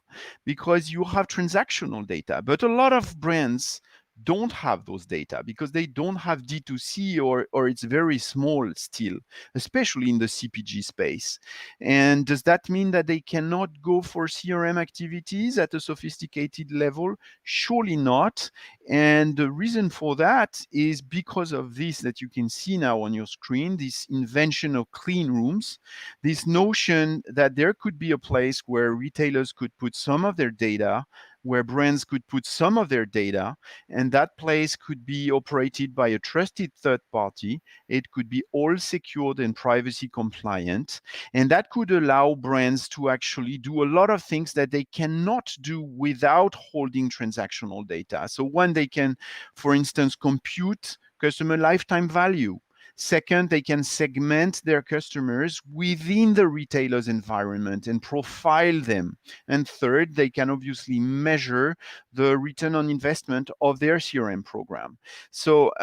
because you have transactional data, but a lot of brands don't have those data because they don't have D2C or it's very small still, especially in the CPG space. And does that mean that they cannot go for CRM activities at a sophisticated level? Surely not. And the reason for that is because of this that you can see now on your screen, this invention of clean rooms, this notion that there could be a place where retailers could put some of their data, where brands could put some of their data, and that place could be operated by a trusted third party. It could be all secured and privacy compliant, and that could allow brands to actually do a lot of things that they cannot do without holding transactional data. So one, they can, for instance, compute customer lifetime value. Second, they can segment their customers within the retailer's environment and profile them. And third, they can obviously measure the return on investment of their CRM program. So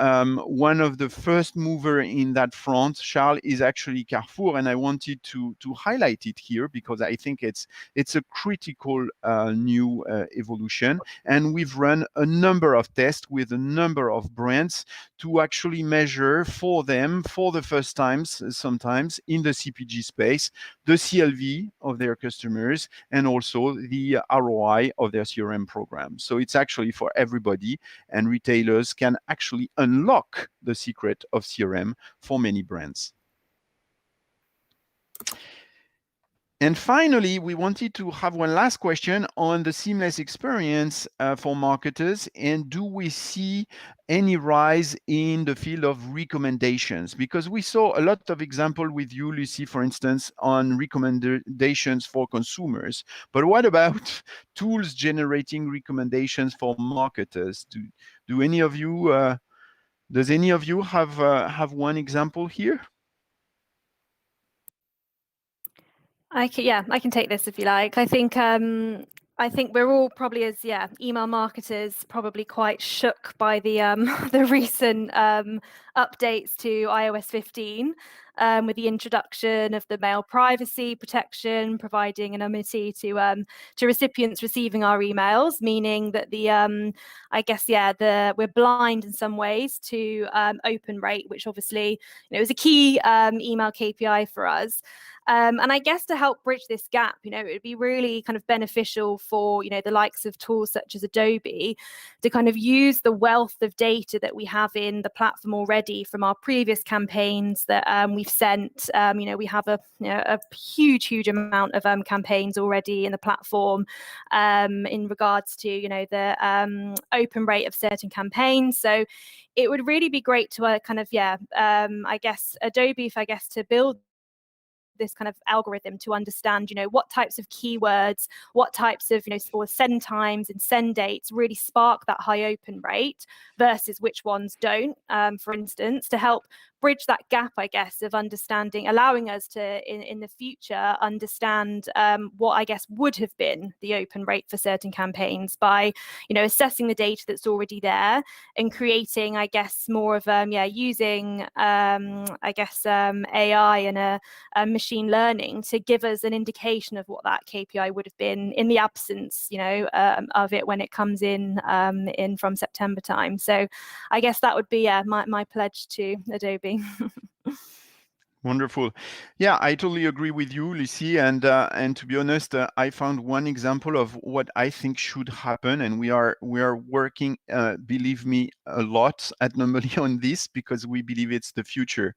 one of the first mover in that front, Charles, is actually Carrefour, and I wanted to highlight it here because I think it's a critical new evolution. And we've run a number of tests with a number of brands to actually measure for them for the first times, sometimes in the CPG space, the CLV of their customers and also the ROI of their CRM program. So it's actually for everybody, and retailers can actually unlock the secret of CRM for many brands. And finally, we wanted to have one last question on the seamless experience for marketers. And do we see any rise in the field of recommendations? Because we saw a lot of example with you, Lucy, for instance, on recommendations for consumers. But what about tools generating recommendations for marketers? Do any of you, does any of you have one example here? I can take this if you like. I think we're all probably as email marketers probably quite shook by the the recent updates to iOS 15 with the introduction of the mail privacy protection, providing anonymity to recipients receiving our emails, meaning that the we're blind in some ways to open rate, which obviously is a key email KPI for us. And I guess to help bridge this gap, it would be really kind of beneficial for, the likes of tools such as Adobe to kind of use the wealth of data that we have in the platform already from our previous campaigns that we've sent. We have a huge amount of campaigns already in the platform in regards to, the open rate of certain campaigns. So it would really be great to Adobe, to build this kind of algorithm to understand, what types of keywords, what types of, or send times and send dates really spark that high open rate versus which ones don't, for instance, to help bridge that gap, I guess, of understanding, allowing us to, in the future, understand what I guess would have been the open rate for certain campaigns by, assessing the data that's already there and creating, I guess, more of using, AI and a machine learning to give us an indication of what that KPI would have been in the absence, of it when it comes in from September time. So I guess that would be my pledge to Adobe. Wonderful. Yeah, I totally agree with you, Lucy. And to be honest, I found one example of what I think should happen, and we are working, believe me, a lot at Numbly on this because we believe it's the future.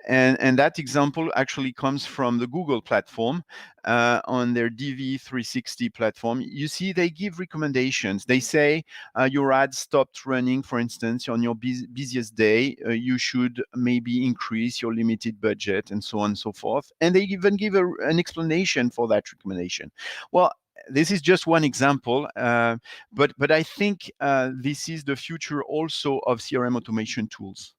And that example actually comes from the Google platform. On their DV360 platform, you see they give recommendations. They say your ad stopped running, for instance, on your busiest day. You should maybe increase your limited budget, and so on and so forth. And they even give an explanation for that recommendation. Well, this is just one example, but I think this is the future also of CRM automation tools.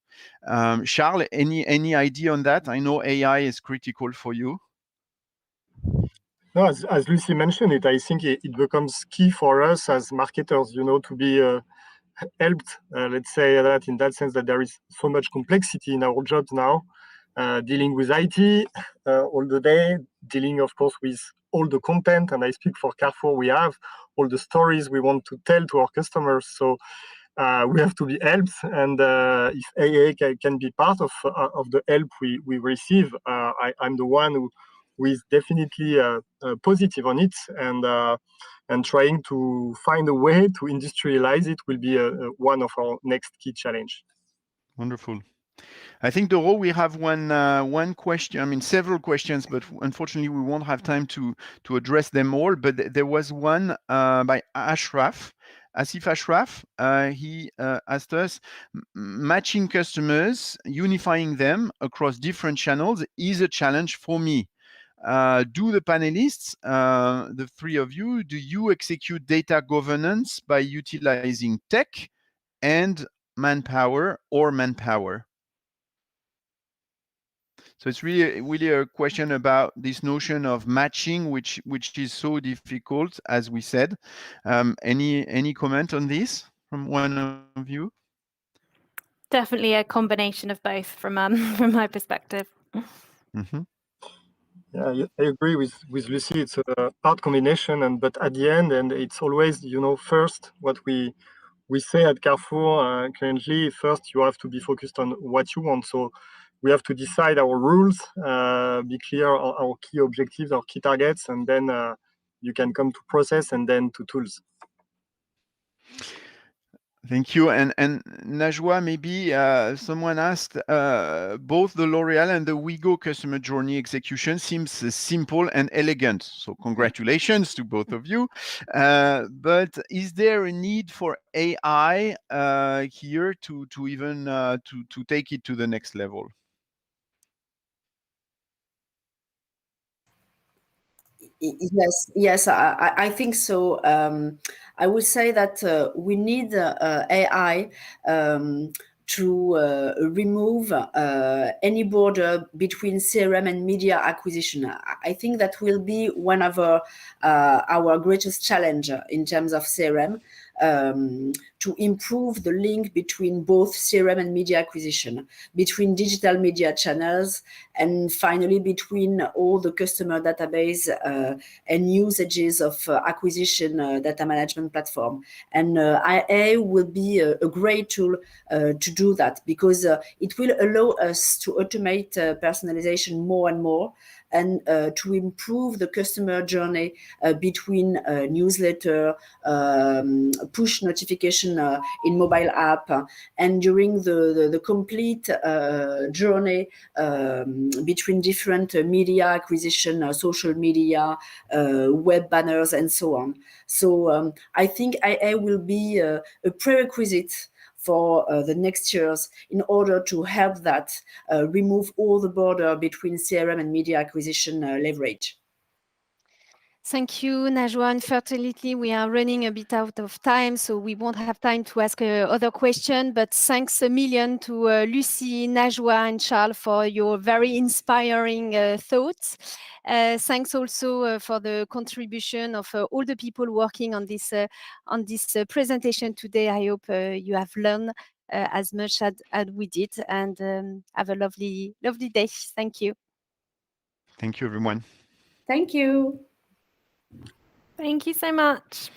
Charles, any idea on that? I know AI is critical for you. No, as Lucy mentioned it, I think it becomes key for us as marketers, to be helped, let's say that in that sense that there is so much complexity in our jobs now, dealing with IT all the day, dealing, of course, with all the content. And I speak for Carrefour, we have all the stories we want to tell to our customers. So we have to be helped. And if AA can be part of the help we receive, I'm the one who is definitely positive on it, and trying to find a way to industrialize it will be one of our next key challenge. Wonderful. I think, Doro, we have one question. I mean, several questions, but unfortunately, we won't have time to address them all. But there was one by Asif Ashraf. He asked us, matching customers, unifying them across different channels is a challenge for me. Do the panelists, the three of you, do you execute data governance by utilizing tech and manpower or manpower? So it's really a question about this notion of matching, which is so difficult, as we said. Any comment on this from one of you? Definitely a combination of both from from my perspective. Mm-hmm. Yeah, I agree with Lucy. It's a hard combination, but at the end, and it's always, first what we say at Carrefour currently. First, you have to be focused on what you want. So we have to decide our rules, be clear on our key objectives, our key targets, and then you can come to process and then to tools. Thank you. And Najwa, maybe someone asked, both the L'Oréal and the OUIGO customer journey execution seems simple and elegant. So congratulations to both of you. But is there a need for AI here to even to take it to the next level? Yes, I think so. I would say that we need AI to remove any border between CRM and media acquisition. I think that will be one of our greatest challenge in terms of CRM, to improve the link between both CRM and media acquisition, between digital media channels, and finally between all the customer database and usages of acquisition data management platform. And IA will be a great tool to do that, because it will allow us to automate personalization more and more, and to improve the customer journey between newsletter, push notification in mobile app, and during the complete journey between different media acquisition, social media, web banners, and so on. So I think IA will be a prerequisite for the next years in order to help that remove all the border between CRM and media acquisition leverage. Thank you, Najwa. Unfortunately, we are running a bit out of time, so we won't have time to ask other questions. But thanks a million to Lucy, Najwa, and Charles for your very inspiring thoughts. Thanks also for the contribution of all the people working on this presentation today. I hope you have learned as much as we did, and have a lovely day. Thank you. Thank you, everyone. Thank you. Thank you so much.